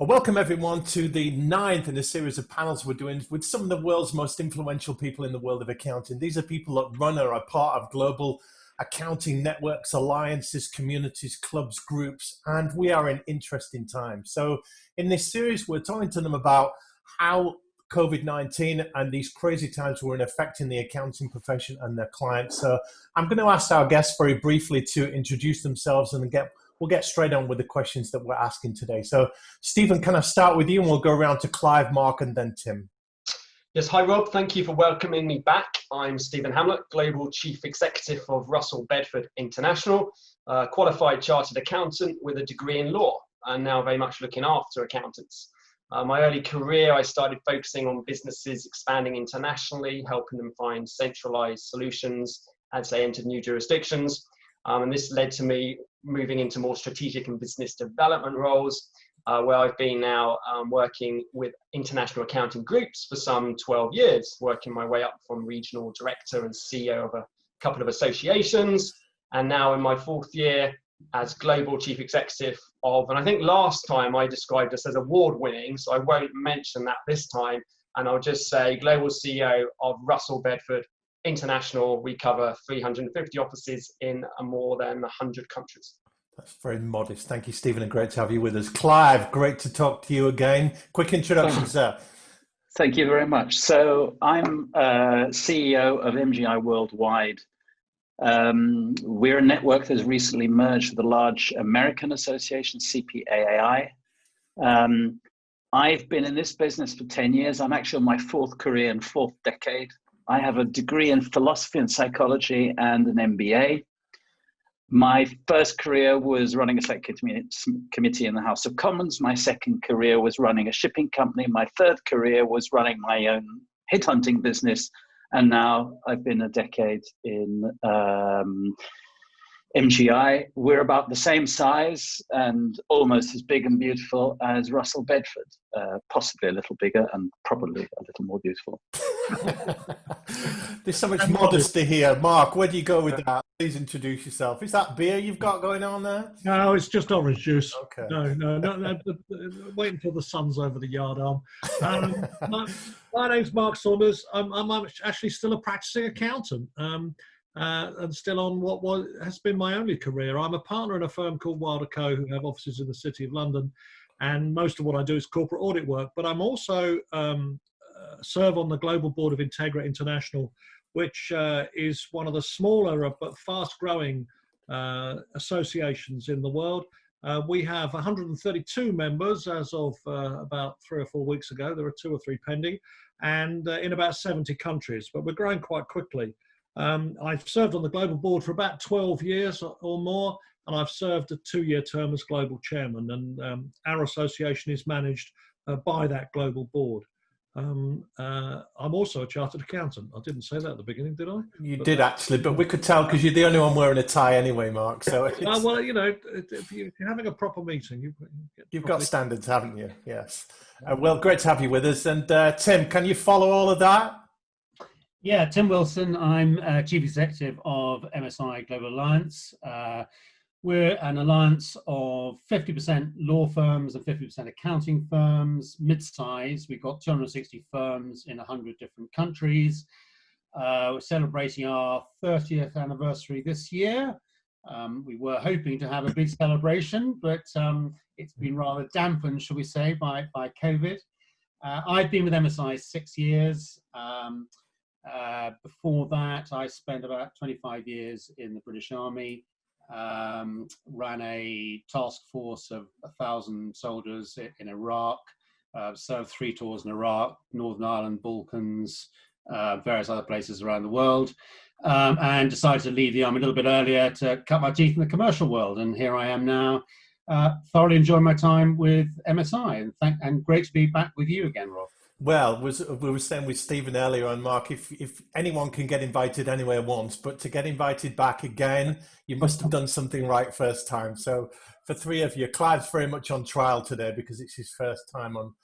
Welcome everyone to the ninth in a series of panels we're doing with some of the world's most influential people in the world of accounting. These are people that run or are part of global accounting networks, alliances, communities, clubs, groups, and we are in interesting times. So in this series, we're talking to them about how Covid-19 and these crazy times were affecting the accounting profession and their clients. So I'm going to ask our guests very briefly to introduce themselves and we'll get straight on with the questions that we're asking today. So, Stephen, can I start with you and we'll go around to Clive, Mark, and then Tim. Yes, hi Rob, thank you for welcoming me back. I'm Stephen Hamlet, Global Chief Executive of Russell Bedford International, qualified chartered accountant with a degree in law, and now very much looking after accountants. My early career, I started focusing on businesses expanding internationally, helping them find centralized solutions as they entered new jurisdictions. And this led to me moving into more strategic and business development roles, where I've been now working with international accounting groups for some 12 years, working my way up from regional director and CEO of a couple of associations, and now in my fourth year as global chief executive of, and I think last time I described us as award-winning, so I won't mention that this time, and I'll just say global CEO of Russell Bedford International. We cover 350 offices in more than 100 countries. That's very modest. Thank you, Stephen, and great to have you with us. Clive, great to talk to you again. Quick introduction, sir. Thank you very much. So I'm CEO of MGI Worldwide. We're a network that has recently merged with a large American association, CPA. I've been in this business for 10 years. I'm actually on my fourth career and fourth decade. I have a degree in philosophy and psychology and an MBA. My first career was running a select committee in the House of Commons. My second career was running a shipping company. My third career was running my own headhunting business. And now I've been a decade in MGI. We're about the same size and almost as big and beautiful as Russell Bedford, possibly a little bigger and probably a little more beautiful. There's so much modesty here. Mark, where do you go with that? Please introduce yourself. Is that beer you've got going on there? No, it's just orange juice. Okay. No. Wait until the sun's over the yard arm. My name's Mark Saunders. I'm actually still a practicing accountant. And still on what has been my only career. I'm a partner in a firm called Wilder Co, who have offices in the City of London, and most of what I do is corporate audit work. But I'm also serve on the global board of Integra International, which is one of the smaller but fast-growing associations in the world. We have 132 members as of about 3 or 4 weeks ago. There are 2 or 3 pending, and in about 70 countries. But we're growing quite quickly. I've served on the global board for about 12 years or more, and I've served a 2-year term as global chairman. And our association is managed by that global board. I'm also a chartered accountant. I didn't say that at the beginning, did I? You did actually, but we could tell because you're the only one wearing a tie anyway, Mark. So well, you know, if you're having a proper meeting, you've got standards, haven't you? Yes. Well, great to have you with us. And Tim, can you follow all of that? Yeah, Tim Wilson. I'm Chief Executive of MSI Global Alliance. We're an alliance of 50% law firms and 50% accounting firms, mid-size. We've got 260 firms in 100 different countries. We're celebrating our 30th anniversary this year. We were hoping to have a big celebration, but it's been rather dampened, shall we say, by COVID. I've been with MSI 6 years. Before that, I spent about 25 years in the British Army, ran a task force of 1,000 soldiers in Iraq, served 3 tours in Iraq, Northern Ireland, Balkans, various other places around the world, and decided to leave the army a little bit earlier to cut my teeth in the commercial world. And here I am now, thoroughly enjoying my time with MSI, and great to be back with you again, Rob. Well, we were saying with Stephen earlier on, Mark, if anyone can get invited anywhere once, but to get invited back again, you must have done something right first time. So for 3 of you, Clive's very much on trial today because it's his first time on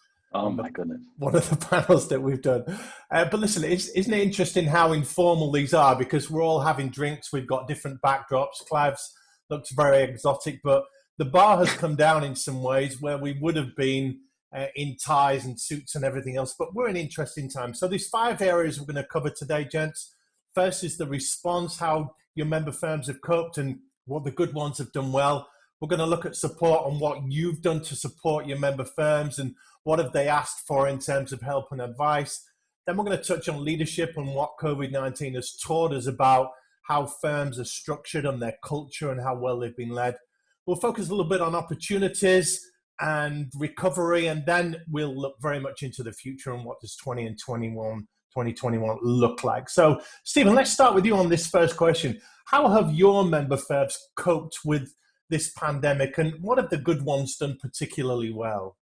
my goodness, one of the panels that we've done. But listen, isn't it interesting how informal these are? Because we're all having drinks, we've got different backdrops. Clive's looks very exotic, but the bar has come down in some ways where we would have been in ties and suits and everything else, but we're in interesting times. So there's 5 areas we're going to cover today, gents. First is the response, how your member firms have coped and what the good ones have done well. We're going to look at support and what you've done to support your member firms and what have they asked for in terms of help and advice. Then we're going to touch on leadership and what COVID-19 has taught us about how firms are structured and their culture and how well they've been led. We'll focus a little bit on opportunities and recovery, and then we'll look very much into the future and what does 2021 look like. So, Stephen, let's start with you on this first question. How have your member firms coped with this pandemic, and what have the good ones done particularly well?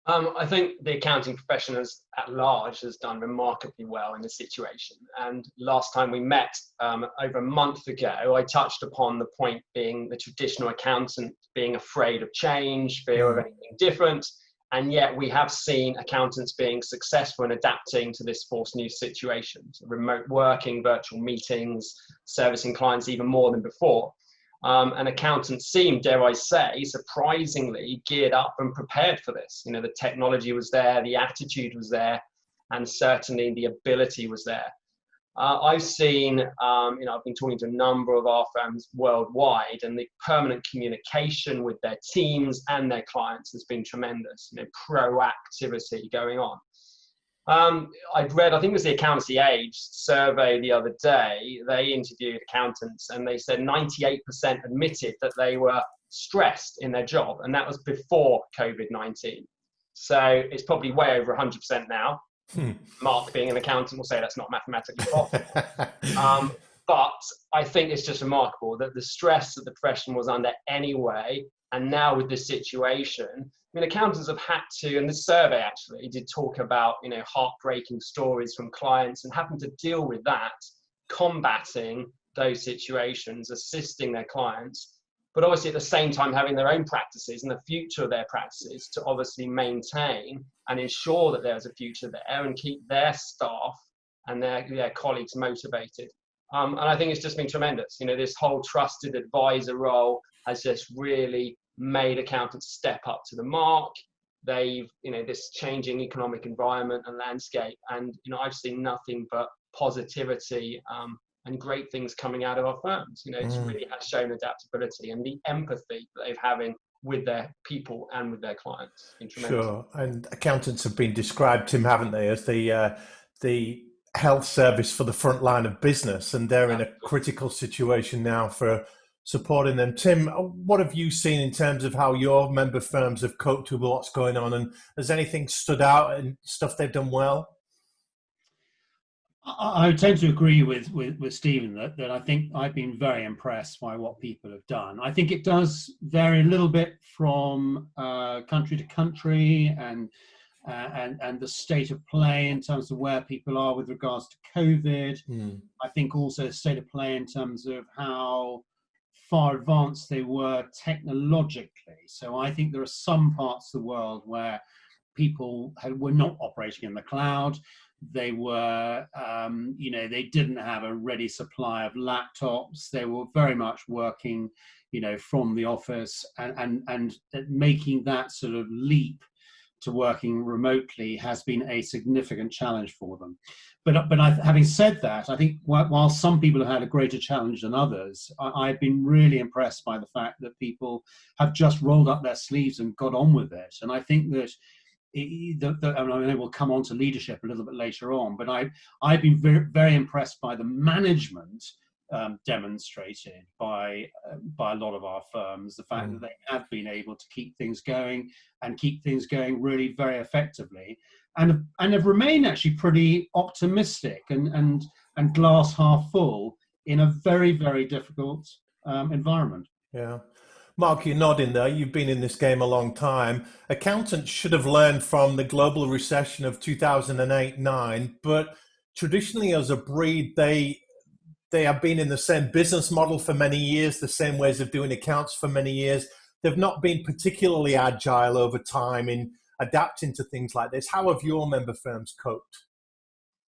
I think the accounting profession at large has done remarkably well in this situation. And last time we met over a month ago, I touched upon the point being the traditional accountant being afraid of change, fear of anything different. And yet we have seen accountants being successful in adapting to this forced new situation, so remote working, virtual meetings, servicing clients even more than before. And accountants seem, dare I say, surprisingly geared up and prepared for this. You know, the technology was there, the attitude was there, and certainly the ability was there. I've seen, I've been talking to a number of our firms worldwide, and the permanent communication with their teams and their clients has been tremendous. You know, proactivity going on. I'd read, I think it was the Accountancy Age survey the other day. They interviewed accountants and they said 98% admitted that they were stressed in their job, and that was before COVID-19. So it's probably way over 100% now. Mark, being an accountant, will say that's not mathematically possible. But I think it's just remarkable that the stress that the profession was under anyway, and now with this situation, I mean, accountants have had to, and this survey actually did talk about, heartbreaking stories from clients and having to deal with that, combating those situations, assisting their clients, but obviously at the same time having their own practices and the future of their practices to obviously maintain and ensure that there's a future there and keep their staff and their colleagues motivated. And I think it's just been tremendous. You know, this whole trusted advisor role has just really made accountants step up to the mark. They've, this changing economic environment and landscape, and I've seen nothing but positivity and great things coming out of our firms. It's really has shown adaptability and the empathy that they're having with their people and with their clients. Sure, and accountants have been described, Tim, haven't they, as the health service for the front line of business, and they're in a critical situation now for supporting them. Tim, what have you seen in terms of how your member firms have coped with what's going on, and has anything stood out and stuff they've done well? I tend to agree with Stephen that I think I've been very impressed by what people have done. I think it does vary a little bit from country to country and the state of play in terms of where people are with regards to COVID. I think also state of play in terms of how far advanced they were technologically. So I think there are some parts of the world where people were not operating in the cloud. They were, they didn't have a ready supply of laptops. They were very much working, from the office and making that sort of leap to working remotely has been a significant challenge for them. But having said that, I think while some people have had a greater challenge than others, I've been really impressed by the fact that people have just rolled up their sleeves and got on with it. And I think that I know we'll come on to leadership a little bit later on, but I've been very, very impressed by the management demonstrated by a lot of our firms, the fact that they have been able to keep things going really very effectively, and have remained actually pretty optimistic and glass half full in a very, very difficult environment. Yeah. Mark, you're nodding there. You've been in this game a long time. Accountants should have learned from the global recession of 2008-9, but traditionally as a breed, they have been in the same business model for many years, the same ways of doing accounts for many years. They've not been particularly agile over time in adapting to things like this. How have your member firms coped?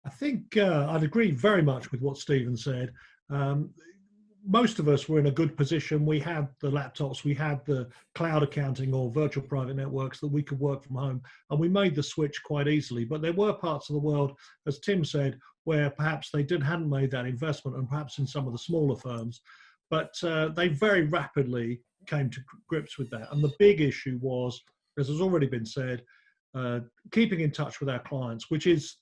I think I'd agree very much with what Stephen said. most of us were in a good position. We had the laptops, we had the cloud accounting or virtual private networks that we could work from home, and we made the switch quite easily. But there were parts of the world, as Tim said, where perhaps they hadn't made that investment, and perhaps in some of the smaller firms, but they very rapidly came to grips with that. And the big issue was, as has already been said, keeping in touch with our clients, which is,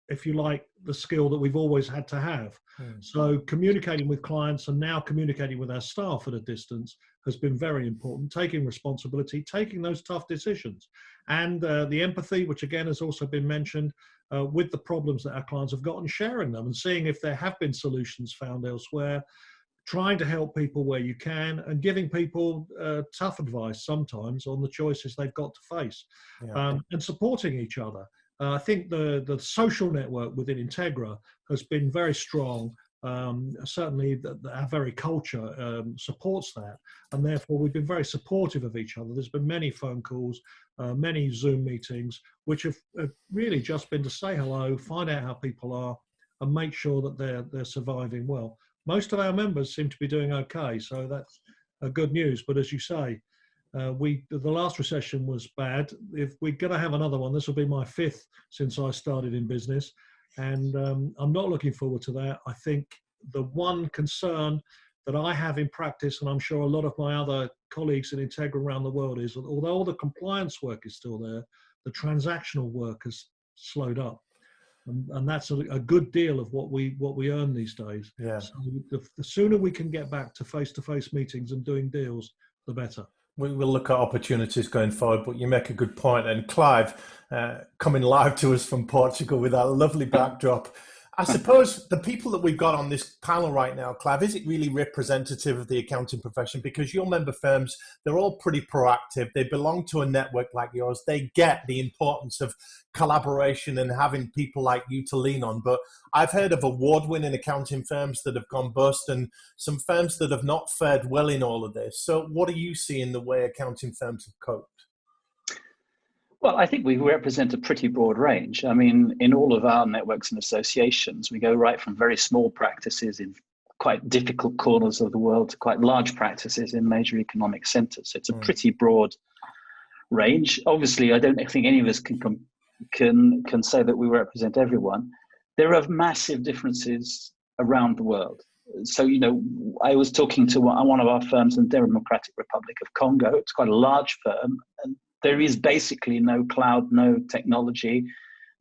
if you like, the skill that we've always had to have. So communicating with clients and now communicating with our staff at a distance has been very important, taking responsibility, taking those tough decisions. And the empathy, which again has also been mentioned, with the problems that our clients have got, and sharing them and seeing if there have been solutions found elsewhere, trying to help people where you can, and giving people tough advice sometimes on the choices they've got to face, and supporting each other. I think the social network within Integra has been very strong. Certainly our very culture supports that, and therefore we've been very supportive of each other. There's been many phone calls, many Zoom meetings, which have really just been to say hello, find out how people are, and make sure that they're surviving well. Most of our members seem to be doing okay, so that's good news. But as you say, the last recession was bad. If we're going to have another one, this will be my 5th since I started in business, and I'm not looking forward to that. I think the one concern that I have in practice, and I'm sure a lot of my other colleagues in Integra around the world, is that although all the compliance work is still there, the transactional work has slowed up. And that's a good deal of what we earn these days. Yeah. So the sooner we can get back to face-to-face meetings and doing deals, the better. We will look at opportunities going forward, but you make a good point. And Clive, coming live to us from Portugal with that lovely backdrop. I suppose the people that we've got on this panel right now, Clive, is it really representative of the accounting profession? Because your member firms, they're all pretty proactive. They belong to a network like yours. They get the importance of collaboration and having people like you to lean on. But I've heard of award-winning accounting firms that have gone bust and some firms that have not fared well in all of this. So what do you see in the way accounting firms have coped? Well, I think we represent a pretty broad range. I mean, in all of our networks and associations, we go right from very small practices in quite difficult corners of the world to quite large practices in major economic centers. So it's a pretty broad range. Obviously, I don't think any of us can say that we represent everyone. There are massive differences around the world. So, you know, I was talking to one of our firms in the Democratic Republic of Congo. It's quite a large firm, and there is basically no cloud, no technology,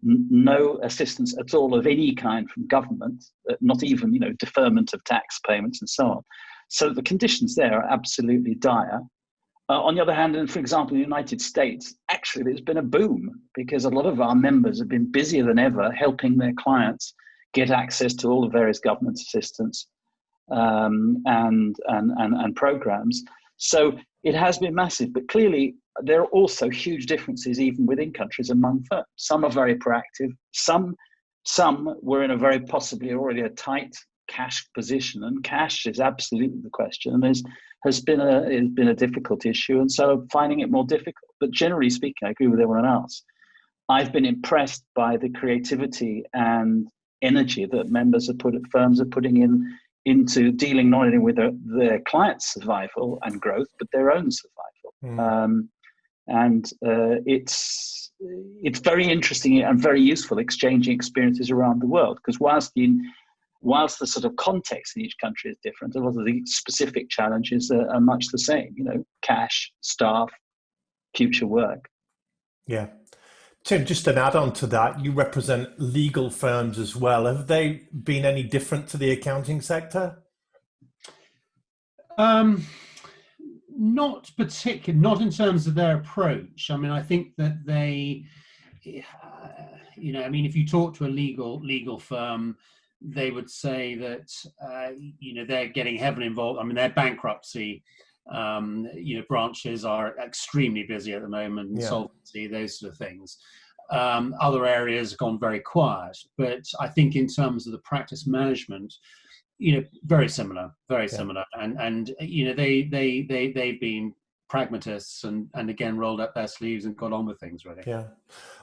no assistance at all of any kind from government, not even, you know, deferment of tax payments and so on. So the conditions there are absolutely dire. On the other hand, and for example, in the United States, actually there's been a boom because a lot of our members have been busier than ever helping their clients get access to all the various government assistance and programs. So it has been massive, but clearly there are also huge differences even within countries among firms. Some are very proactive. Some were in a very possibly already a tight cash position, and cash is absolutely the question. And has been a difficult issue, and so finding it more difficult. But generally speaking, I agree with everyone else. I've been impressed by the creativity and energy that firms are putting into dealing not only with their clients' survival and growth, but their own survival. It's very interesting and very useful exchanging experiences around the world, because whilst the sort of context in each country is different, a lot of the specific challenges are much the same. You know, cash, staff, future work. Yeah. Tim, just an add-on to that, you represent legal firms as well. Have they been any different to the accounting sector? Not particularly, not in terms of their approach. I mean, I think that they, you know, I mean, if you talk to a legal firm, they would say that, you know, they're getting heavily involved. I mean, their bankruptcy, you know, branches are extremely busy at the moment, insolvency, those sort of things. Other areas have gone very quiet, but I think in terms of the practice management, you know, very similar, and you know, they've been pragmatists and again rolled up their sleeves and got on with things, really. Yeah.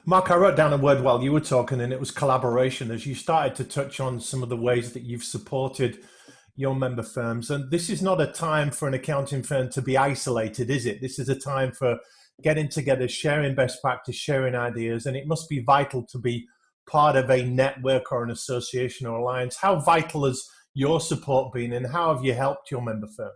Mark, I wrote down a word while you were talking, and it was collaboration. As you started to touch on some of the ways that you've supported your member firms. And this is not a time for an accounting firm to be isolated, is it? This is a time for getting together, sharing best practice, sharing ideas, and it must be vital to be part of a network or an association or alliance. How vital has your support been, and how have you helped your member firms?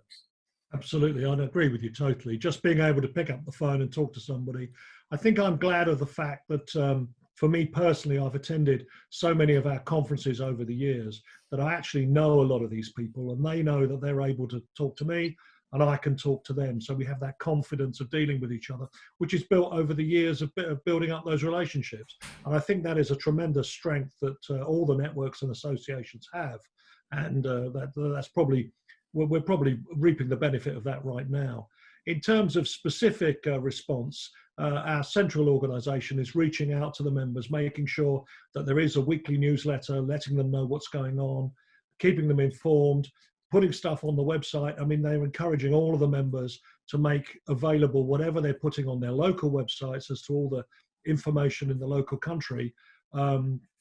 Absolutely, I'd agree with you totally. Just being able to pick up the phone and talk to somebody. I think I'm glad of the fact that for me personally, I've attended so many of our conferences over the years that I actually know a lot of these people, and they know that they're able to talk to me and I can talk to them. So we have that confidence of dealing with each other, which is built over the years of building up those relationships. And I think that is a tremendous strength that all the networks and associations have. And that's probably, we're probably reaping the benefit of that right now. In terms of specific response, our central organisation is reaching out to the members, making sure that there is a weekly newsletter, letting them know what's going on, keeping them informed, putting stuff on the website. I mean, they're encouraging all of the members to make available whatever they're putting on their local websites as to all the information in the local country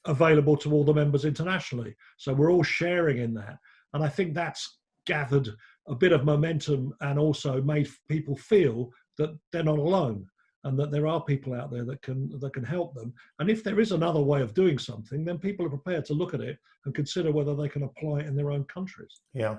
available to all the members internationally. So we're all sharing in that. And I think that's gathered a bit of momentum and also made people feel that they're not alone and that there are people out there that can help them. And if there is another way of doing something, then people are prepared to look at it and consider whether they can apply it in their own countries. Yeah.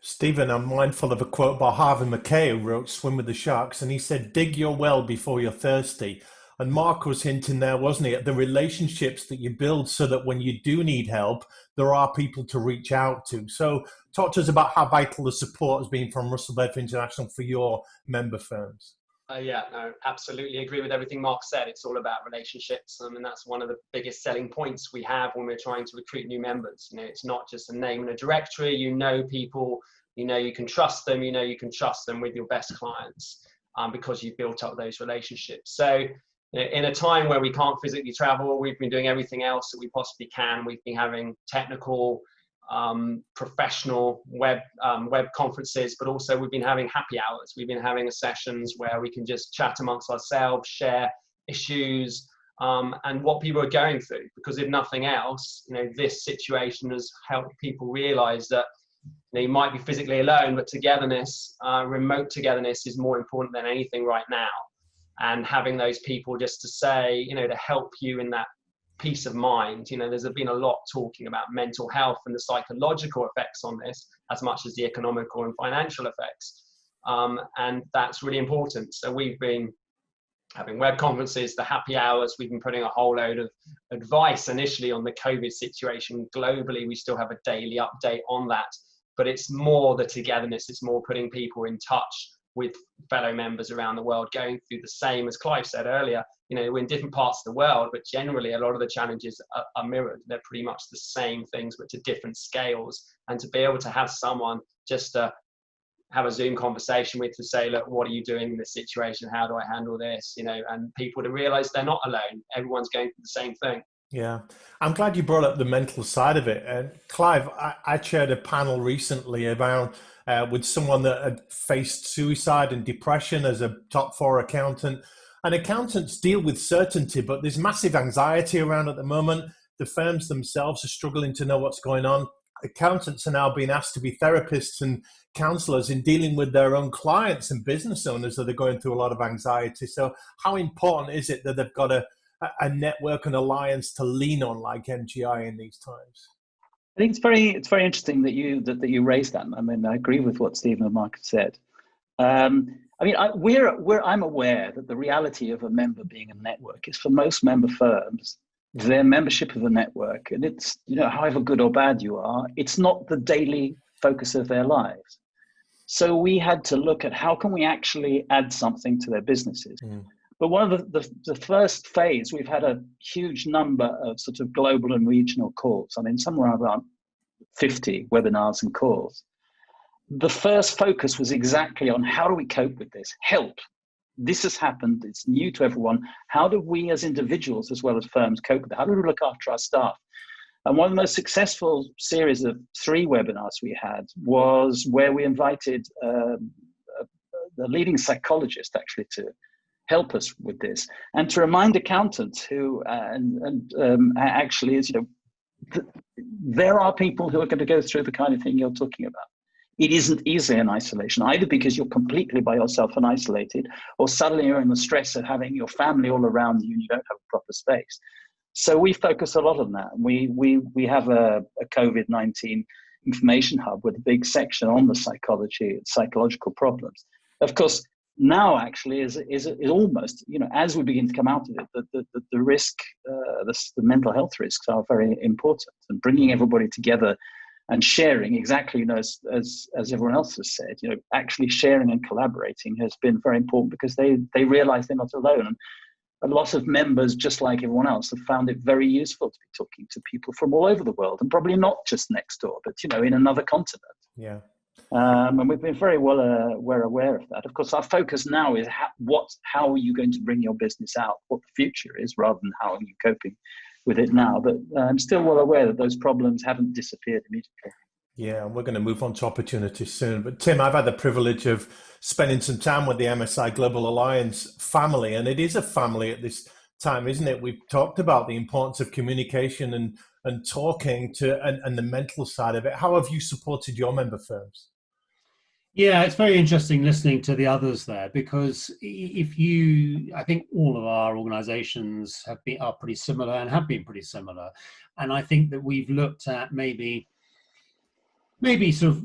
Stephen, I'm mindful of a quote by Harvey Mackay, who wrote Swim with the Sharks, and he said, dig your well before you're thirsty. And Mark was hinting there, wasn't he, at the relationships that you build so that when you do need help, there are people to reach out to. So talk to us about how vital the support has been from Russell Bedford International for your member firms. Yeah, no, absolutely agree with everything Mark said. It's all about relationships. I mean, that's one of the biggest selling points we have when we're trying to recruit new members. You know, it's not just a name and a directory. You know people, you know you can trust them, you know you can trust them with your best clients because you've built up those relationships. So in a time where we can't physically travel, we've been doing everything else that we possibly can. We've been having technical, professional web conferences, but also we've been having happy hours. We've been having sessions where we can just chat amongst ourselves, share issues and what people are going through. Because if nothing else, you know, this situation has helped people realize that you might be physically alone, but togetherness, remote togetherness, is more important than anything right now. And having those people just to say, you know, to help you in that peace of mind. You know, there's been a lot talking about mental health and the psychological effects on this as much as the economical and financial effects. And that's really important. So we've been having web conferences, the happy hours. We've been putting a whole load of advice initially on the COVID situation globally. We still have a daily update on that, but it's more the togetherness. It's more putting people in touch with fellow members around the world going through the same, as Clive said earlier. You know, we're in different parts of the world, but generally a lot of the challenges are mirrored. They're pretty much the same things, but to different scales. And to be able to have someone just to have a Zoom conversation with, to say, look, what are you doing in this situation? How do I handle this? You know, and people to realize they're not alone. Everyone's going through the same thing. Yeah, I'm glad you brought up the mental side of it. And Clive, I chaired a panel recently around with someone that had faced suicide and depression as a top 4 accountant. And accountants deal with certainty, but there's massive anxiety around at the moment. The firms themselves are struggling to know what's going on. Accountants are now being asked to be therapists and counselors in dealing with their own clients and business owners that are going through a lot of anxiety. So how important is it that they've got a network and alliance to lean on like MGI in these times? I think it's very interesting that you raised that. I mean, I agree with what Stephen and Mark have said. I mean, I'm aware that the reality of a member being a network is, for most member firms, their membership of a network, and it's, you know, however good or bad you are, it's not the daily focus of their lives. So we had to look at how can we actually add something to their businesses. But one of the first phase, we've had a huge number of sort of global and regional calls. I mean, somewhere around 50 webinars and calls. The first focus was exactly on how do we cope with this? Help. This has happened. It's new to everyone. How do we as individuals as well as firms cope with it? How do we look after our staff? And one of the most successful series of 3 webinars we had was where we invited the leading psychologist actually to help us with this and to remind accountants who actually is, you know, there are people who are going to go through the kind of thing you're talking about. It isn't easy in isolation, either because you're completely by yourself and isolated, or suddenly you're in the stress of having your family all around you and you don't have a proper space. So we focus a lot on that. We have a COVID-19 information hub with a big section on the psychological problems. Of course, now actually is almost, as we begin to come out of it, the risk, the mental health risks are very important, and bringing everybody together and sharing exactly, as everyone else has said, actually sharing and collaborating has been very important, because they realize they're not alone. And a lot of members, just like everyone else, have found it very useful to be talking to people from all over the world, and probably not just next door, but in another continent. Yeah. And we've been very we're aware of that. Of course, our focus now is how are you going to bring your business out, what the future is, rather than how are you coping with it now. But I'm still well aware that those problems haven't disappeared immediately. Yeah, and we're going to move on to opportunities soon. But Tim, I've had the privilege of spending some time with the MSI Global Alliance family, and it is a family at this time, isn't it? We've talked about the importance of communication and talking and the mental side of it. How have you supported your member firms? Yeah, it's very interesting listening to the others there, because I think all of our organizations are pretty similar and have been pretty similar. And I think that we've looked at maybe sort of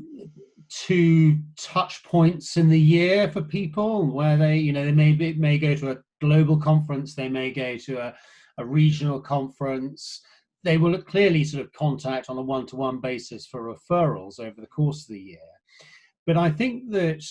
2 touch points in the year for people, where they may go to a global conference, they may go to a regional conference. They will clearly sort of contact on a one-to-one basis for referrals over the course of the year. But I think that,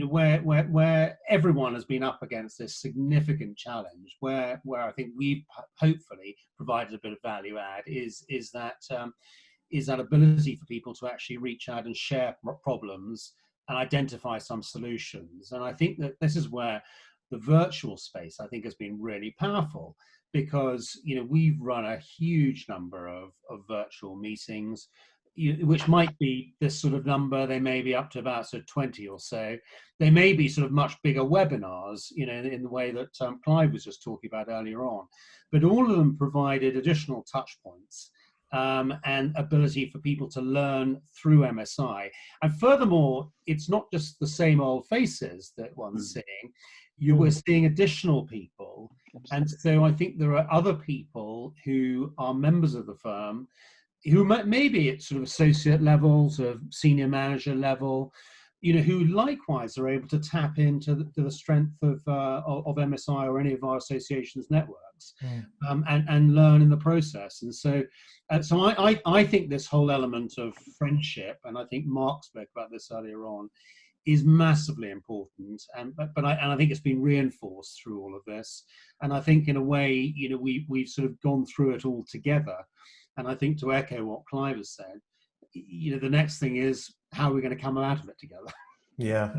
where everyone has been up against this significant challenge, where I think we've hopefully provided a bit of value add, is that ability for people to actually reach out and share problems and identify some solutions. And I think that this is where the virtual space, I think, has been really powerful, because we've run a huge number of virtual meetings, which might be this sort of number. They may be up to about sort of 20 or so. They may be sort of much bigger webinars, in the way that Clive was just talking about earlier on. But all of them provided additional touch points and ability for people to learn through MSI. And furthermore, it's not just the same old faces that one's seeing. We're seeing additional people. And so I think there are other people who are members of the firm who maybe at sort of associate levels, of senior manager level, who likewise are able to tap into the strength of MSI or any of our associations' networks, and learn in the process. And so I think this whole element of friendship, and I think Mark spoke about this earlier on, is massively important. But I think it's been reinforced through all of this. And I think in a way, we've sort of gone through it all together. And I think, to echo what Clive has said, the next thing is, how are we going to come out of it together? Yeah,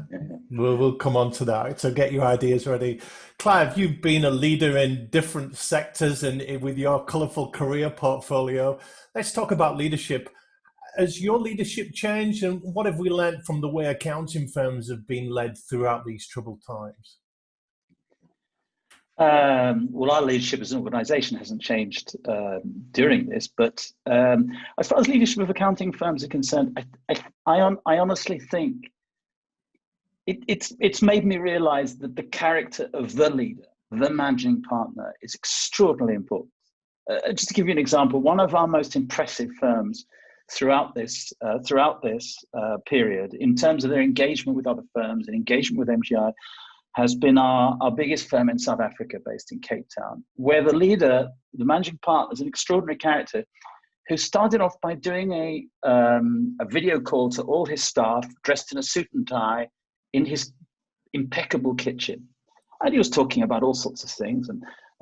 we'll come on to that. So get your ideas ready. Clive, you've been a leader in different sectors and with your colourful career portfolio. Let's talk about leadership. Has your leadership changed, and what have we learned from the way accounting firms have been led throughout these troubled times? Well, our leadership as an organisation hasn't changed during this, but as far as leadership of accounting firms are concerned, I honestly think it's made me realise that the character of the leader, the managing partner, is extraordinarily important. Just to give you an example, one of our most impressive firms throughout this period, in terms of their engagement with other firms and engagement with MGI, has been our biggest firm in South Africa, based in Cape Town, where the leader, the managing partner, is an extraordinary character who started off by doing a video call to all his staff, dressed in a suit and tie, in his impeccable kitchen. And he was talking about all sorts of things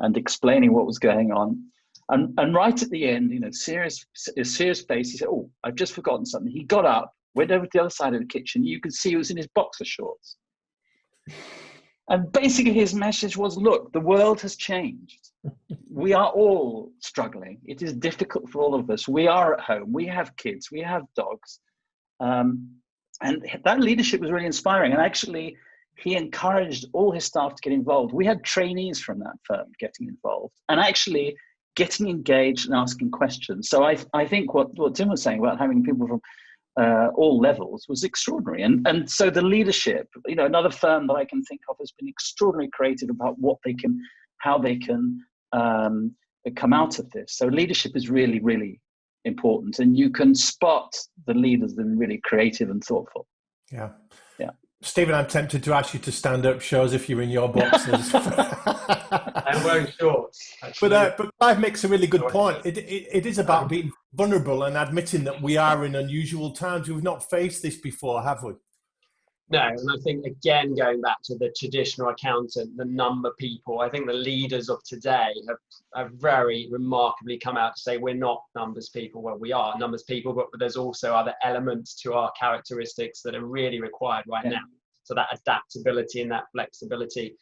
and explaining what was going on. And right at the end, serious face, he said, "Oh, I've just forgotten something." He got up, went over to the other side of the kitchen. You could see he was in his boxer shorts. And basically his message was, look, the world has changed. We are all struggling. It is difficult for all of us. We are at home. We have kids. We have dogs. And that leadership was really inspiring. And actually, he encouraged all his staff to get involved. We had trainees from that firm getting involved. And actually, getting engaged and asking questions. So I think what Tim was saying about having people from all levels was extraordinary. And so the leadership, another firm that I can think of has been extraordinarily creative about how they can come out of this. So leadership is really, really important, and you can spot the leaders that are really creative and thoughtful. Yeah. Yeah. Stephen, I'm tempted to ask you to stand up, show us if you're in your boxes. I'm wearing shorts. But Clive makes a really good point. It is about being vulnerable and admitting that we are in unusual times. We've not faced this before, have we? No, and I think, again, going back to the traditional accountant, the number people, I think the leaders of today have very remarkably come out to say we're not numbers people. Well, we are numbers people, but there's also other elements to our characteristics that are really required right now. So that adaptability and that flexibility.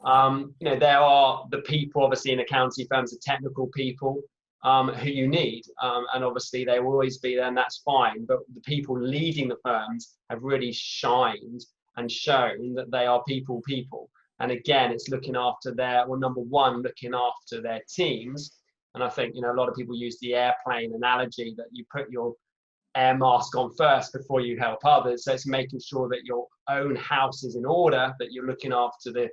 There are the people, obviously, in accounting firms, the technical people who you need. And obviously they will always be there, and that's fine. But the people leading the firms have really shined and shown that they are people. And again, it's looking after number one, looking after their teams. And I think, a lot of people use the airplane analogy that you put your air mask on first before you help others. So it's making sure that your own house is in order, that you're looking after the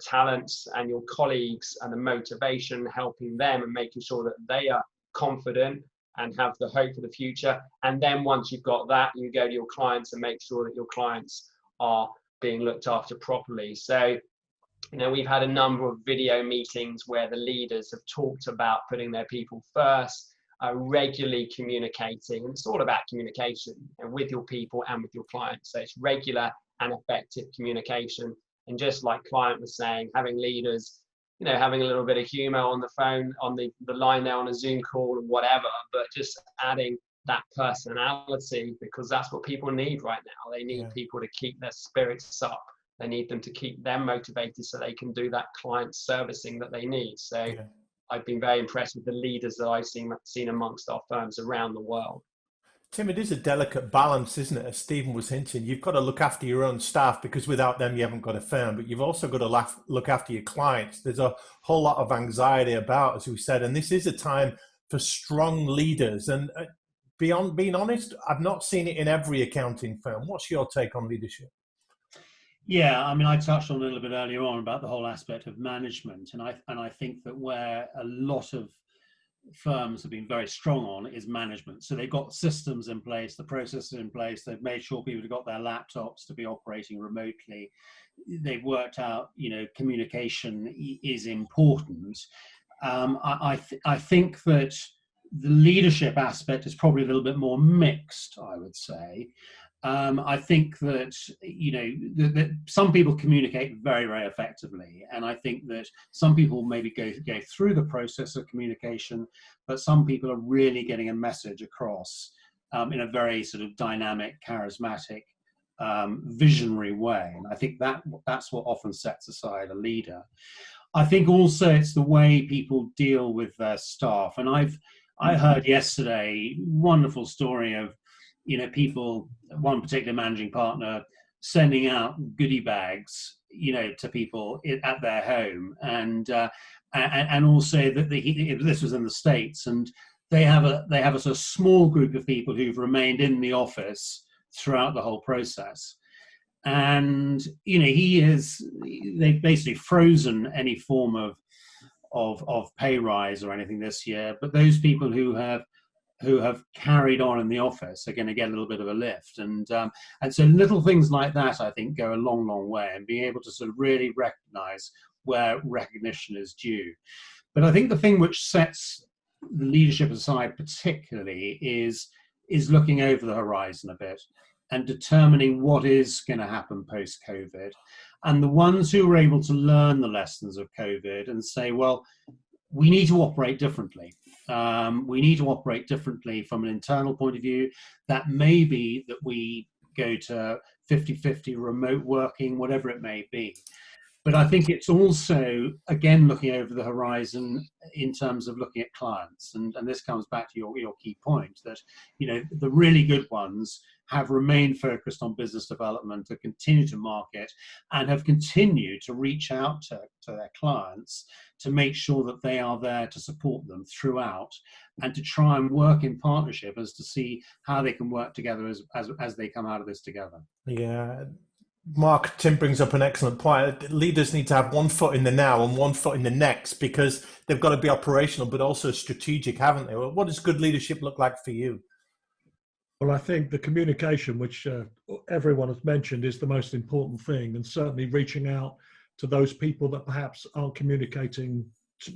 talents and your colleagues and the motivation, helping them and making sure that they are confident and have the hope for the future. And then once you've got that, you go to your clients and make sure that your clients are being looked after properly. So, we've had a number of video meetings where the leaders have talked about putting their people first, regularly communicating. And it's all about communication with your people and with your clients. So it's regular and effective communication. And just like Clive was saying, having leaders, having a little bit of humor on the phone, on the line there on a Zoom call or whatever, but just adding that personality, because that's what people need right now. They need people to keep their spirits up. They need them to keep them motivated so they can do that client servicing that they need. So I've been very impressed with the leaders that I've seen amongst our firms around the world. Tim, it is a delicate balance, isn't it? As Stephen was hinting, you've got to look after your own staff, because without them, you haven't got a firm, but you've also got to look after your clients. There's a whole lot of anxiety about, as we said, and this is a time for strong leaders. And beyond being honest, I've not seen it in every accounting firm. What's your take on leadership? Yeah, I touched on a little bit earlier on about the whole aspect of management. And I think that where a lot of firms have been very strong on is management. So they've got systems in place, the processes in place, they've made sure people have got their laptops to be operating remotely. They've worked out, communication is important. I think that the leadership aspect is probably a little bit more mixed, I would say. I think that, that some people communicate very, very effectively. And I think that some people maybe go through the process of communication, but some people are really getting a message across in a very sort of dynamic, charismatic, visionary way. And I think that's what often sets aside a leader. I think also it's the way people deal with their staff. And I heard yesterday wonderful story of, people, one particular managing partner sending out goodie bags, to people at their home, and also that this was in the States, and they have a sort of small group of people who've remained in the office throughout the whole process, and they've basically frozen any form of pay rise or anything this year, but those people who have carried on in the office are going to get a little bit of a lift. And so little things like that, I think, go a long, long way, and being able to sort of really recognize where recognition is due. But I think the thing which sets the leadership aside particularly is looking over the horizon a bit and determining what is going to happen post-COVID. And the ones who are able to learn the lessons of COVID and say, well, we need to operate differently. We need to operate differently from an internal point of view. That may be that we go to 50-50 remote working, whatever it may be. But I think it's also, again, looking over the horizon in terms of looking at clients. And this comes back to your key point that, the really good ones have remained focused on business development, to continue to market, and have continued to reach out to their clients to make sure that they are there to support them throughout, and to try and work in partnership as to see how they can work together as they come out of this together. Yeah. Mark, Tim brings up an excellent point. Leaders need to have one foot in the now and one foot in the next, because they've got to be operational but also strategic, haven't they? Well, what does good leadership look like for you? Well, I think the communication, which everyone has mentioned, is the most important thing, and certainly reaching out to those people that perhaps aren't communicating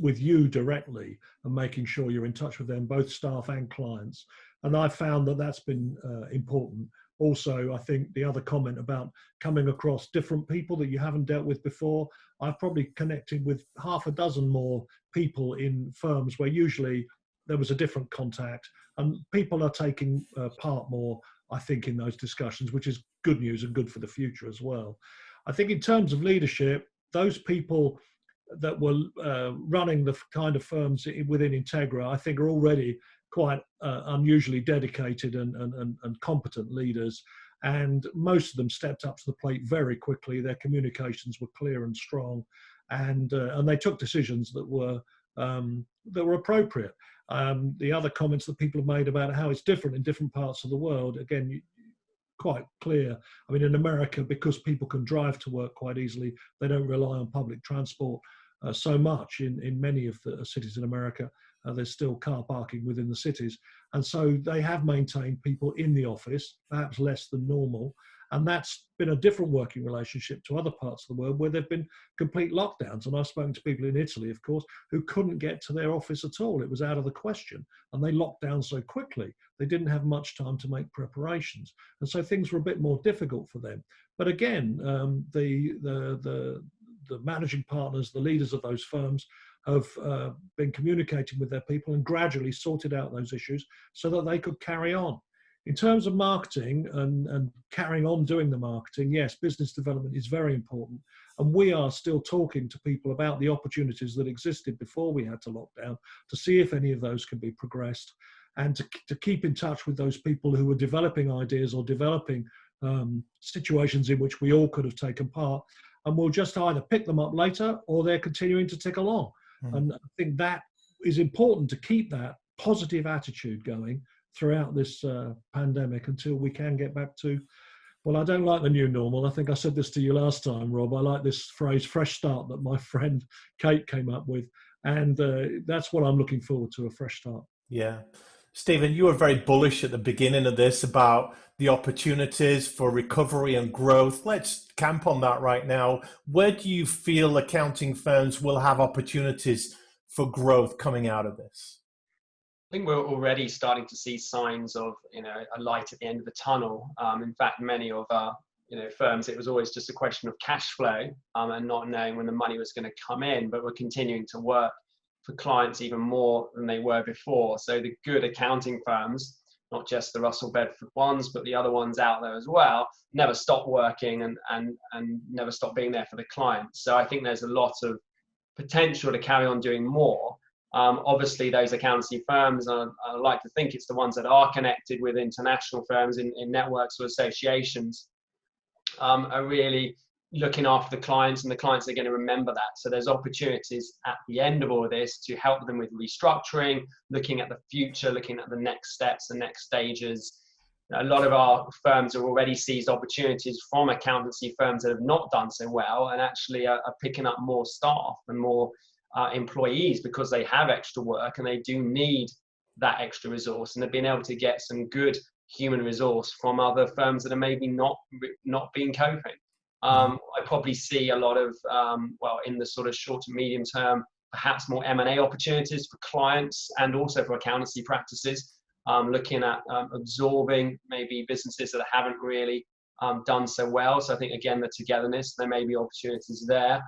with you directly and making sure you're in touch with them, both staff and clients. And I've found that that's been important. Also, I think the other comment about coming across different people that you haven't dealt with before, I've probably connected with half a dozen more people in firms where usually there was a different contact, and people are taking part more, I think, in those discussions, which is good news and good for the future as well. I think in terms of leadership, those people that were running the kind of firms within Integra, I think are already quite unusually dedicated and competent leaders, and most of them stepped up to the plate very quickly. Their communications were clear and strong, and they took decisions that were appropriate. The other comments that people have made about how it's different in different parts of the world, again, quite clear. I mean, in America, because people can drive to work quite easily, they don't rely on public transport so much. In many of the cities in America, there's still car parking within the cities. And so they have maintained people in the office, perhaps less than normal. And that's been a different working relationship to other parts of the world where there have been complete lockdowns. And I've spoken to people in Italy, of course, who couldn't get to their office at all. It was out of the question. And they locked down so quickly, they didn't have much time to make preparations. And so things were a bit more difficult for them. But again, the managing partners, the leaders of those firms, have been communicating with their people and gradually sorted out those issues so that they could carry on. In terms of marketing and carrying on doing the marketing, yes, business development is very important. And we are still talking to people about the opportunities that existed before we had to lock down to see if any of those can be progressed, and to keep in touch with those people who were developing ideas or developing situations in which we all could have taken part. And we'll just either pick them up later or they're continuing to tick along. And I think that is important, to keep that positive attitude going throughout this pandemic until we can get back to, well, I don't like the new normal. I think I said this to you last time, Rob. I like this phrase, fresh start, that my friend Kate came up with. And that's what I'm looking forward to, a fresh start. Yeah. Stephen, you were very bullish at the beginning of this about the opportunities for recovery and growth. Let's camp on that right now. Where do you feel accounting firms will have opportunities for growth coming out of this? I think we're already starting to see signs of, a light at the end of the tunnel. In fact, many of our, firms, it was always just a question of cash flow and not knowing when the money was going to come in, but we're continuing to work for clients even more than they were before. So the good accounting firms, not just the Russell Bedford ones, but the other ones out there as well, never stop working and never stop being there for the clients. So I think there's a lot of potential to carry on doing more. Obviously, those accountancy firms, I like to think it's the ones that are connected with international firms in networks or associations, are really looking after the clients, and the clients are going to remember that. So there's opportunities at the end of all of this to help them with restructuring, looking at the future, looking at the next steps, the next stages. A lot of our firms have already seized opportunities from accountancy firms that have not done so well, and actually are picking up more staff and more employees because they have extra work and they do need that extra resource, and they've been able to get some good human resource from other firms that are maybe not being coping. I probably see a lot of, in the sort of short to medium term, perhaps more M&A opportunities for clients and also for accountancy practices, looking at absorbing maybe businesses that haven't really done so well. So I think, again, the togetherness, there may be opportunities there,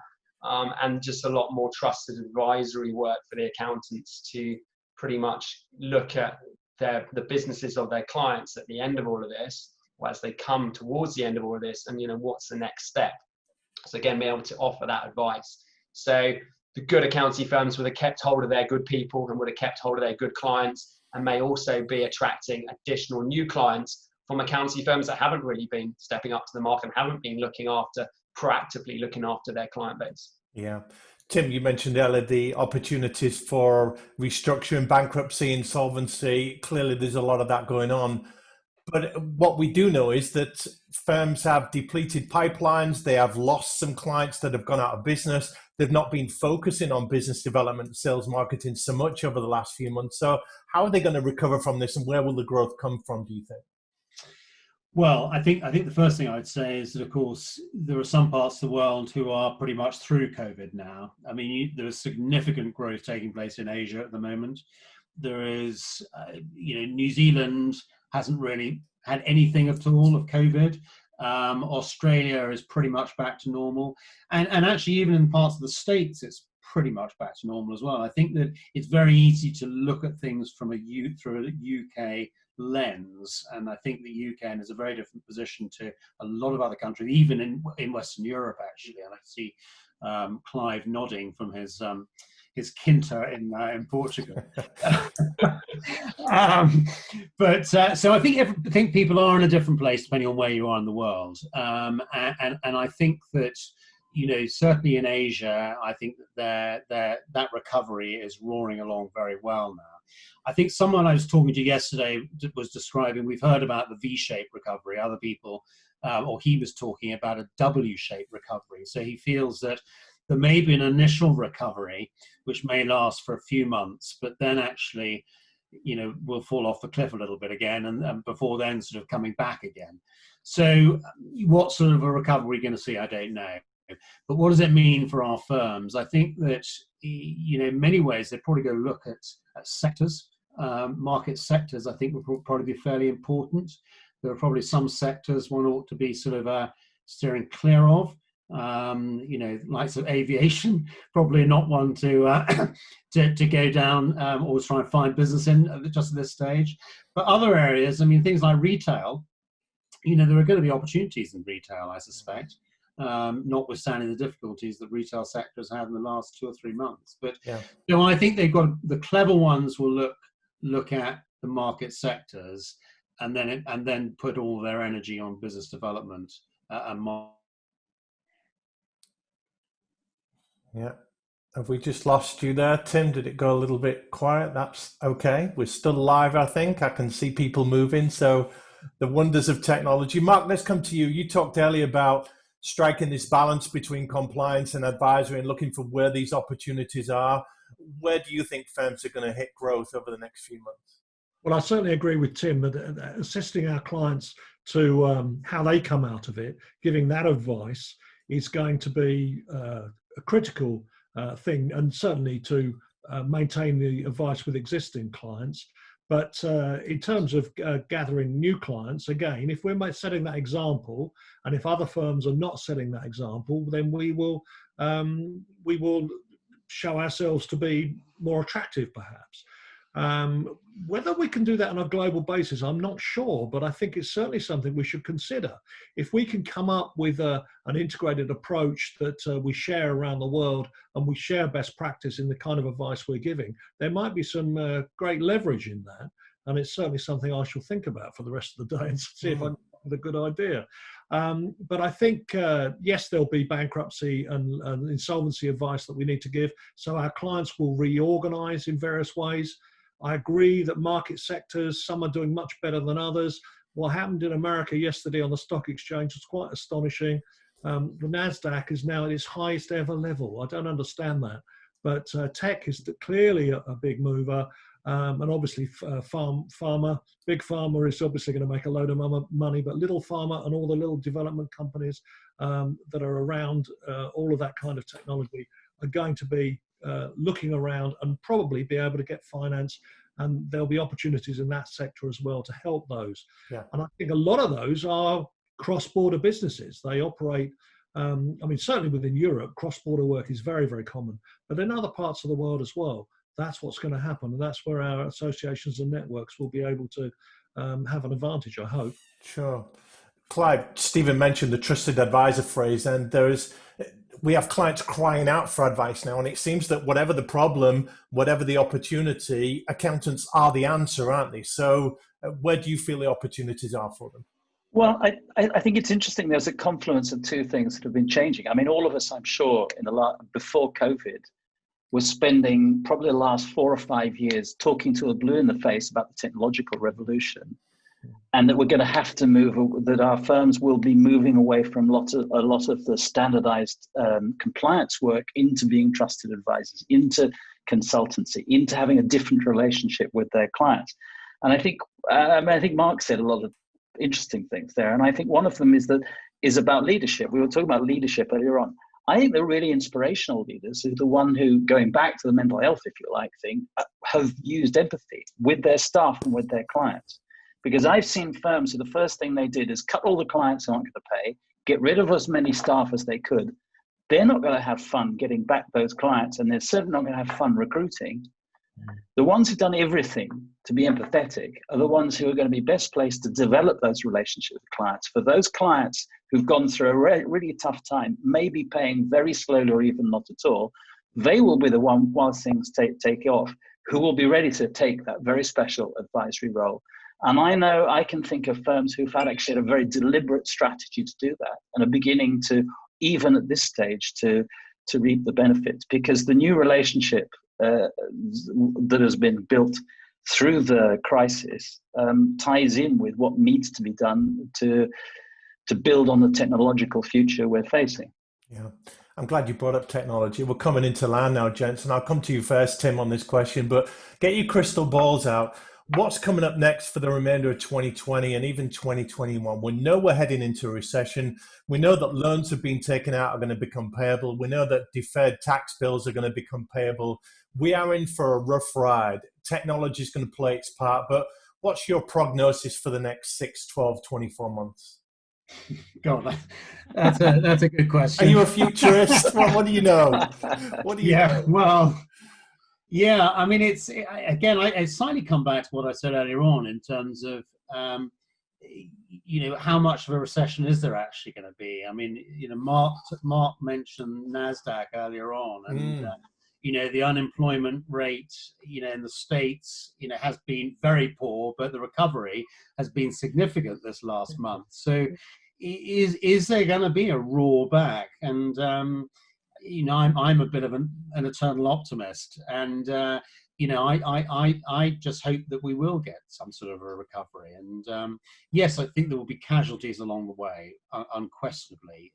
and just a lot more trusted advisory work for the accountants to pretty much look at the businesses of their clients at the end of all of this, as they come towards the end of all of this, and what's the next step. So again, be able to offer that advice. So the good accountancy firms would have kept hold of their good people and would have kept hold of their good clients, and may also be attracting additional new clients from accountancy firms that haven't really been stepping up to the market and haven't been proactively looking after their client base. Yeah. Tim, you mentioned earlier the opportunities for restructuring, bankruptcy, insolvency. Clearly, there's a lot of that going on. But what we do know is that firms have depleted pipelines. They have lost some clients that have gone out of business. They've not been focusing on business development, sales, marketing so much over the last few months. So how are they going to recover from this, and where will the growth come from, do you think? Well, I think the first thing I would say is that, of course, there are some parts of the world who are pretty much through COVID now. I mean, there is significant growth taking place in Asia at the moment. There is, New Zealand hasn't really had anything at all of COVID. Australia is pretty much back to normal. And actually, even in parts of the States, it's pretty much back to normal as well. I think that it's very easy to look at things through a UK lens, and I think the UK is a very different position to a lot of other countries, even in Western Europe, actually. And I see Clive nodding from his Quinta in Portugal. So I think people are in a different place depending on where you are in the world, and I think that, certainly in Asia, I think that that recovery is roaring along very well now. I think someone I was talking to yesterday was describing, we've heard about the V-shaped recovery, other people, or he was talking about a W-shaped recovery. So he feels that there may be an initial recovery, which may last for a few months, but then actually, will fall off the cliff a little bit again, and before then sort of coming back again. So what sort of a recovery we're going to see, I don't know. But what does it mean for our firms? I think that, in many ways, they'd probably go look at sectors, market sectors, I think will probably be fairly important. There are probably some sectors one ought to be sort of steering clear of. Likes of aviation, probably not one to go down or try and find business in just at this stage. But other areas, I mean, things like retail, there are going to be opportunities in retail, I suspect. Notwithstanding the difficulties that retail sector has had in the last 2 or 3 months. But I think they've got, the clever ones will look at the market sectors and then put all their energy on business development and market. Yeah. Have we just lost you there, Tim? Did it go a little bit quiet? That's okay. We're still live, I think. I can see people moving. So the wonders of technology. Mark, let's come to you. You talked earlier about striking this balance between compliance and advisory and looking for where these opportunities are. Where do you think firms are going to hit growth over the next few months? Well, I certainly agree with Tim that assisting our clients to how they come out of it, giving that advice is going to be a critical thing, and certainly to maintain the advice with existing clients. But in terms of gathering new clients, again, if we're setting that example, and if other firms are not setting that example, then we will show ourselves to be more attractive, perhaps. Whether we can do that on a global basis, I'm not sure, but I think it's certainly something we should consider. If we can come up with an integrated approach that we share around the world, and we share best practice in the kind of advice we're giving, there might be some great leverage in that. And it's certainly something I shall think about for the rest of the day and see if I can come up with a good idea. But I think, yes, there'll be bankruptcy and insolvency advice that we need to give, so our clients will reorganize in various ways. I agree that market sectors, some are doing much better than others. What happened in America yesterday on the stock exchange was quite astonishing. The NASDAQ is now at its highest ever level. I don't understand that. But tech is clearly a big mover. And obviously pharma, big pharma is obviously going to make a load of money, but little pharma and all the little development companies that are around all of that kind of technology are going to be looking around and probably be able to get finance, and there'll be opportunities in that sector as well to help those. Yeah. And I think a lot of those are cross-border businesses. They operate, I mean, certainly within Europe, cross-border work is very, very common, but in other parts of the world as well. That's what's going to happen, and that's where our associations and networks will be able to have an advantage, I hope. Sure. Clive, Stephen mentioned the trusted advisor phrase, and we have clients crying out for advice now, and it seems that whatever the problem, whatever the opportunity, accountants are the answer, aren't they? So where do you feel the opportunities are for them? Well, I think it's interesting. There's a confluence of two things that have been changing. I mean, all of us, I'm sure, before COVID, was spending probably the last 4 or 5 years talking to a blue in the face about the technological revolution, and that we're going to have to move, that our firms will be moving away from a lot of the standardized compliance work into being trusted advisors, into consultancy, into having a different relationship with their clients. And I think Mark said a lot of interesting things there, and I think one of them is about leadership. We were talking about leadership earlier on. I think the really inspirational leaders are the one who, going back to the mental health, if you like, thing, have used empathy with their staff and with their clients. Because I've seen firms who the first thing they did is cut all the clients who aren't going to pay, get rid of as many staff as they could. They're not going to have fun getting back those clients, and they're certainly not going to have fun recruiting. The ones who've done everything to be empathetic are the ones who are going to be best placed to develop those relationships with clients. For those clients who've gone through a really tough time, maybe paying very slowly or even not at all, they will be the one, once things take off, who will be ready to take that very special advisory role. And I know I can think of firms who've had actually a very deliberate strategy to do that and are beginning to, even at this stage, to reap the benefits, because the new relationship that has been built through the crisis ties in with what needs to be done to build on the technological future we're facing. Yeah, I'm glad you brought up technology. We're coming into land now, gents, and I'll come to you first, Tim, on this question, but get your crystal balls out. What's coming up next for the remainder of 2020 and even 2021? We know we're heading into a recession. We know that loans have been taken out are going to become payable. We know that deferred tax bills are going to become payable. We are in for a rough ride. Technology is going to play its part, but what's your prognosis for the next 6, 12, 24 months? God, that's a good question. Are you a futurist? What do you know? What do you know? Well, yeah, I mean, I slightly come back to what I said earlier on in terms of, how much of a recession is there actually going to be? I mean, Mark mentioned NASDAQ earlier on, and, the unemployment rate, in the States, has been very poor, but the recovery has been significant this last month. So is there going to be a roar back? And, I'm a bit of an eternal optimist, and I just hope that we will get some sort of a recovery. And yes, I think there will be casualties along the way, unquestionably.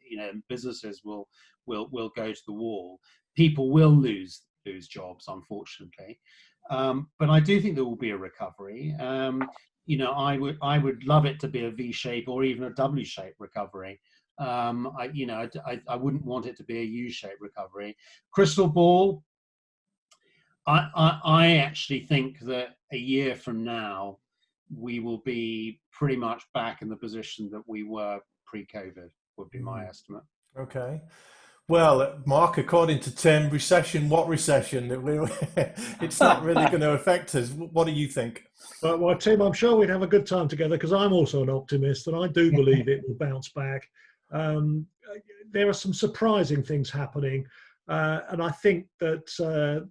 Businesses will go to the wall. People will lose jobs, unfortunately. But I do think there will be a recovery. I would love it to be a V-shape or even a W-shaped recovery. I wouldn't want it to be a U-shaped recovery. Crystal ball, I actually think that a year from now, we will be pretty much back in the position that we were pre-COVID, would be my estimate. Okay. Well, Mark, according to Tim, recession, what recession? It's not really going to affect us. What do you think? Well, Tim, I'm sure we'd have a good time together, because I'm also an optimist, and I do believe it will bounce back. There are some surprising things happening, and I think that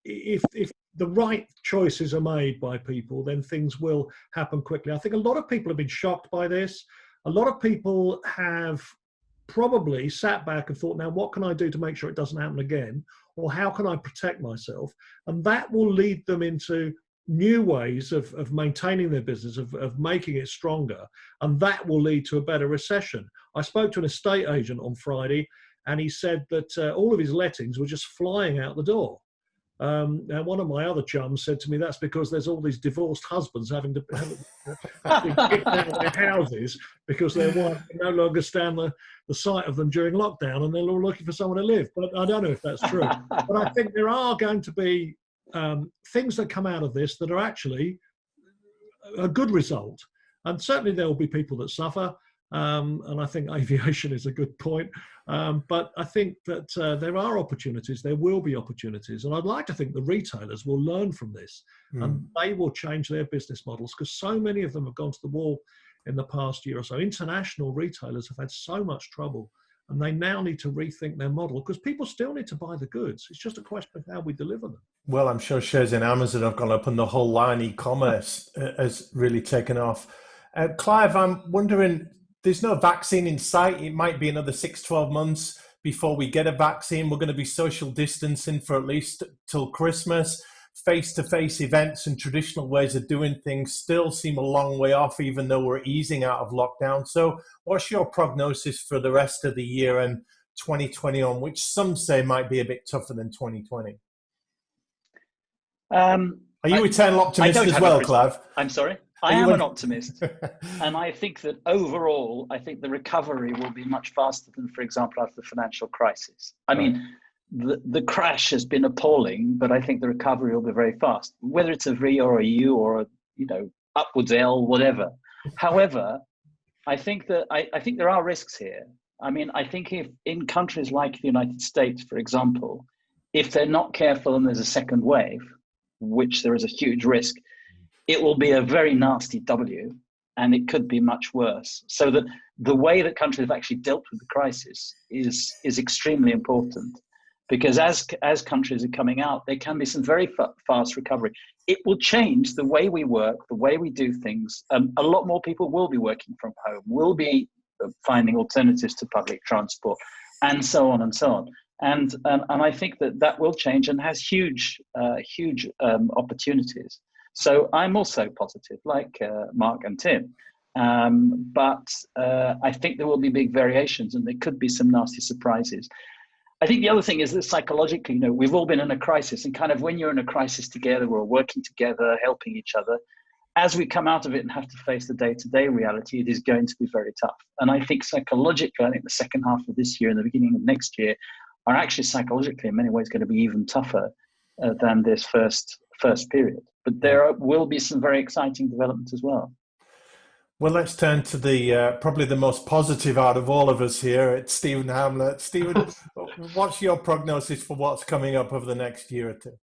if the right choices are made by people, then things will happen quickly. I think a lot of people have been shocked by this. A lot of people have probably sat back and thought, now what can I do to make sure it doesn't happen again? Or how can I protect myself? And that will lead them into new ways of maintaining their business, of making it stronger. And that will lead to a better recession. I spoke to an estate agent on Friday, and he said that all of his lettings were just flying out the door. And one of my other chums said to me, that's because there's all these divorced husbands having to kicked out of their houses because their wife can no longer stand the sight of them during lockdown, and they're all looking for someone to live. But I don't know if that's true. But I think there are going to be things that come out of this that are actually a good result. And certainly there will be people that suffer. And I think aviation is a good point. But I think that there are opportunities. There will be opportunities. And I'd like to think the retailers will learn from this and they will change their business models, because so many of them have gone to the wall in the past year or so. International retailers have had so much trouble and they now need to rethink their model because people still need to buy the goods. It's just a question of how we deliver them. Well, I'm sure shares in Amazon have gone up and the whole line e-commerce has really taken off. Clive, I'm wondering, there's no vaccine in sight. It might be another 6-12 months before we get a vaccine. We're going to be social distancing for at least till Christmas. Face-to-face events and traditional ways of doing things still seem a long way off, even though we're easing out of lockdown. So what's your prognosis for the rest of the year and 2020 on, which some say might be a bit tougher than 2020? Are you eternal optimist as well, Clive? I'm sorry? I am an optimist. And I think that overall, I think the recovery will be much faster than, for example, after the financial crisis. I mean, the crash has been appalling, but I think the recovery will be very fast, whether it's a V or a U or a, upwards L, whatever. However, I think that I think there are risks here. I mean, I think if in countries like the United States, for example, if they're not careful and there's a second wave, which there is a huge risk, it will be a very nasty W, and it could be much worse. So that the way that countries have actually dealt with the crisis is extremely important, because as countries are coming out, there can be some very fast recovery. It will change the way we work, the way we do things. A lot more people will be working from home, will be finding alternatives to public transport, and so on and so on. And I think that will change and has huge opportunities. So I'm also positive, like Mark and Tim. But I think there will be big variations, and there could be some nasty surprises. I think the other thing is that psychologically, we've all been in a crisis, and kind of when you're in a crisis together, we're working together, helping each other. As we come out of it and have to face the day-to-day reality, it is going to be very tough. And I think psychologically, I think the second half of this year and the beginning of next year are actually psychologically in many ways going to be even tougher than this first period. But there will be some very exciting developments as well. Well, let's turn to the probably the most positive out of all of us here. It's Stephen Hamlet. Stephen, what's your prognosis for what's coming up over the next year or two?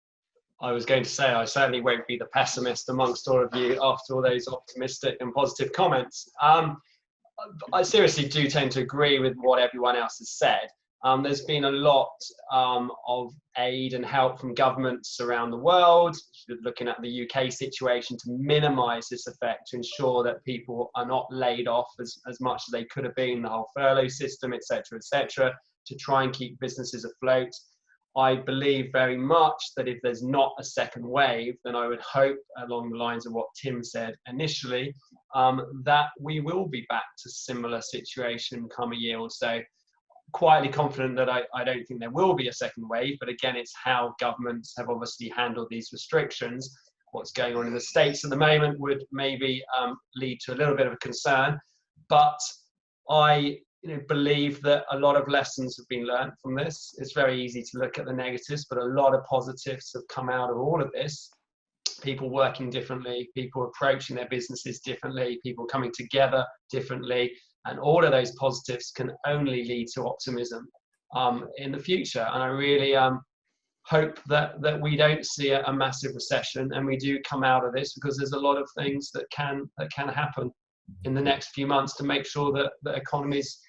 I was going to say, I certainly won't be the pessimist amongst all of you after all those optimistic and positive comments. I seriously do tend to agree with what everyone else has said. There's been a lot of aid and help from governments around the world, looking at the UK situation to minimise this effect, to ensure that people are not laid off as much as they could have been, the whole furlough system, etc., to try and keep businesses afloat. I believe very much that if there's not a second wave, then I would hope, along the lines of what Tim said initially, that we will be back to similar situation come a year or so. Quietly confident that I don't think there will be a second wave, but again, it's how governments have obviously handled these restrictions. What's going on in the States at the moment would maybe lead to a little bit of a concern, but I believe that a lot of lessons have been learned from this. It's very easy to look at the negatives, but a lot of positives have come out of all of this. People working differently, people approaching their businesses differently, people coming together differently. And all of those positives can only lead to optimism in the future. And I really hope that we don't see a massive recession and we do come out of this, because there's a lot of things that can happen in the next few months to make sure that economies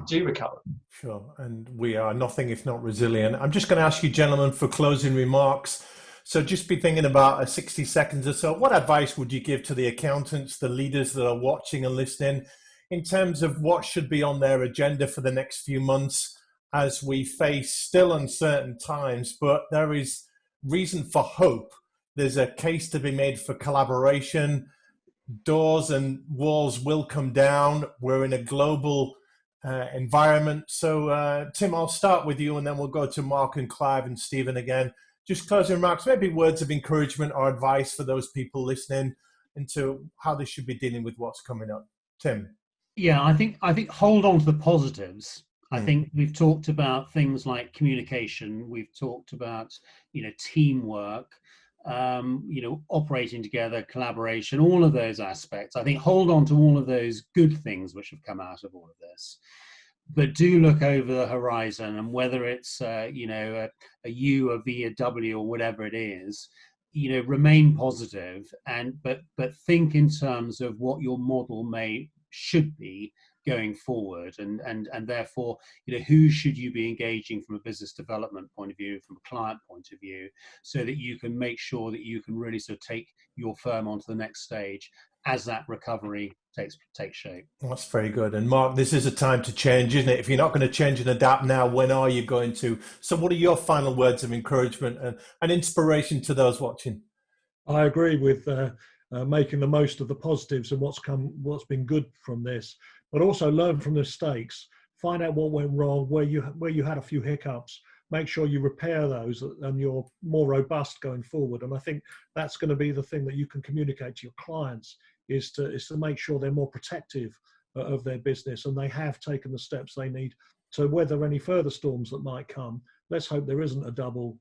do recover. Sure, and we are nothing if not resilient. I'm just going to ask you, gentlemen, for closing remarks. So just be thinking about 60 seconds or so. What advice would you give to the accountants, the leaders that are watching and listening, in terms of what should be on their agenda for the next few months as we face still uncertain times, but there is reason for hope? There's a case to be made for collaboration. Doors and walls will come down. We're in a global environment. So, Tim, I'll start with you, and then we'll go to Mark and Clive and Stephen again. Just closing remarks, maybe words of encouragement or advice for those people listening into how they should be dealing with what's coming up. Tim. Yeah, I think hold on to the positives. I think we've talked about things like communication. We've talked about, teamwork, operating together, collaboration, all of those aspects. I think hold on to all of those good things which have come out of all of this. But do look over the horizon, and whether it's, a U, a V, a W, or whatever it is, remain positive, but think in terms of what your model should be going forward, and therefore, who should you be engaging from a business development point of view, from a client point of view, so that you can make sure that you can really sort of take your firm onto the next stage as that recovery takes shape. That's very good. And Mark, this is a time to change, isn't it? If you're not going to change and adapt now, when are you going to? So what are your final words of encouragement and inspiration to those watching? I agree with making the most of the positives and what's been good from this, but also learn from the mistakes. Find out what went wrong, where you had a few hiccups. Make sure you repair those, and you're more robust going forward. And I think that's going to be the thing that you can communicate to your clients is to make sure they're more protective of their business, and they have taken the steps they need to weather any further storms that might come. Let's hope there isn't a double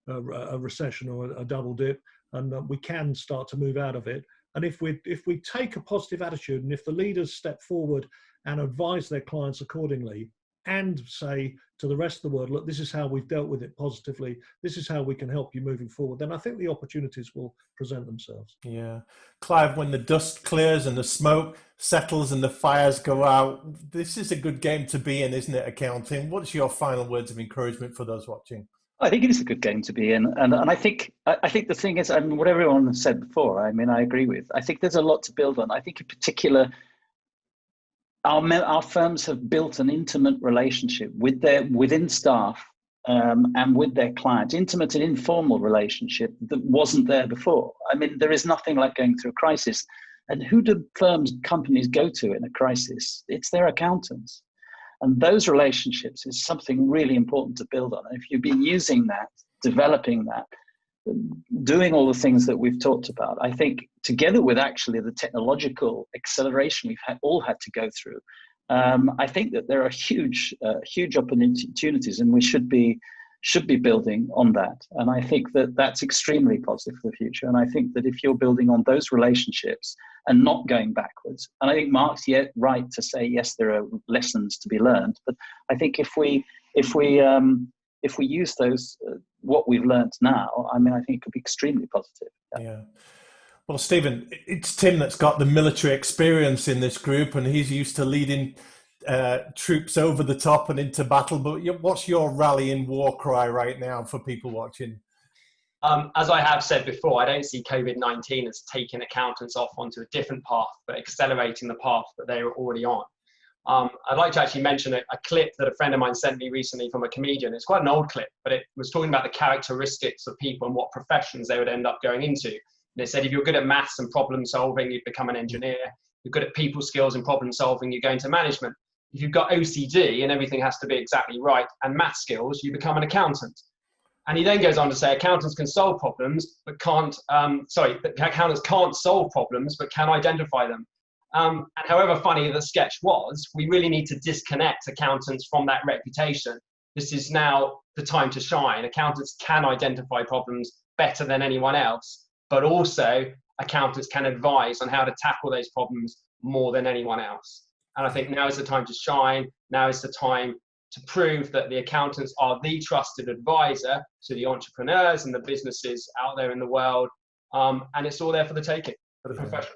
a recession or a double dip, and we can start to move out of it. And if we take a positive attitude, and if the leaders step forward and advise their clients accordingly, and say to the rest of the world, look, this is how we've dealt with it positively, this is how we can help you moving forward, then I think the opportunities will present themselves. Yeah. Clive, when the dust clears and the smoke settles and the fires go out, this is a good game to be in, isn't it, accounting? What's your final words of encouragement for those watching? I think it is a good game to be in, and I think the thing is, I mean, what everyone has said before, I mean, I agree with. I think there's a lot to build on. I think in particular, our firms have built an intimate relationship within staff and with their clients, intimate and informal relationship that wasn't there before. I mean, there is nothing like going through a crisis. And who do companies go to in a crisis? It's their accountants. And those relationships is something really important to build on. And if you've been using that, developing that, doing all the things that we've talked about, I think together with actually the technological acceleration we've all had to go through, I think that there are huge opportunities, and we should be building on that. And I think that that's extremely positive for the future. And I think that if you're building on those relationships and not going backwards, and I think Mark's right to say, yes, there are lessons to be learned, but I think if we use those, what we've learned now, I mean, I think it could be extremely positive. Yeah. Well, Stephen, it's Tim that's got the military experience in this group, and he's used to leading troops over the top and into battle. But what's your rallying war cry right now for people watching? As I have said before, I don't see Covid-19 as taking accountants off onto a different path, but accelerating the path that they were already on. I'd like to actually mention a clip that a friend of mine sent me recently from a comedian. It's quite an old clip, but it was talking about the characteristics of people and what professions they would end up going into. And it said, if you're good at maths and problem solving, you become an engineer. You're good at people skills and problem solving, you go into management. If you've got OCD and everything has to be exactly right, and math skills, you become an accountant. And he then goes on to say, accountants can solve problems, but accountants can't solve problems, but can identify them. And however funny the sketch was, we really need to disconnect accountants from that reputation. This is now the time to shine. Accountants can identify problems better than anyone else, but also accountants can advise on how to tackle those problems more than anyone else. And I think now is the time to shine. Now is the time to prove that the accountants are the trusted advisor to the entrepreneurs and the businesses out there in the world. And it's all there for the taking, for the profession.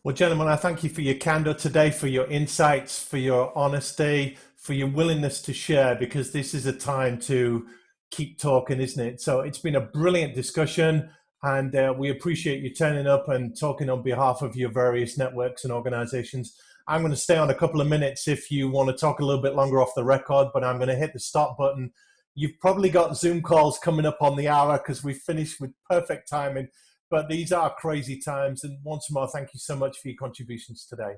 Well, gentlemen, I thank you for your candor today, for your insights, for your honesty, for your willingness to share, because this is a time to keep talking, isn't it? So it's been a brilliant discussion, and we appreciate you turning up and talking on behalf of your various networks and organizations. I'm going to stay on a couple of minutes if you want to talk a little bit longer off the record, but I'm going to hit the stop button. You've probably got Zoom calls coming up on the hour because we finished with perfect timing. But these are crazy times. And once more, thank you so much for your contributions today.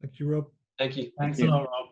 Thank you, Rob. Thank you. Thanks a lot, Rob.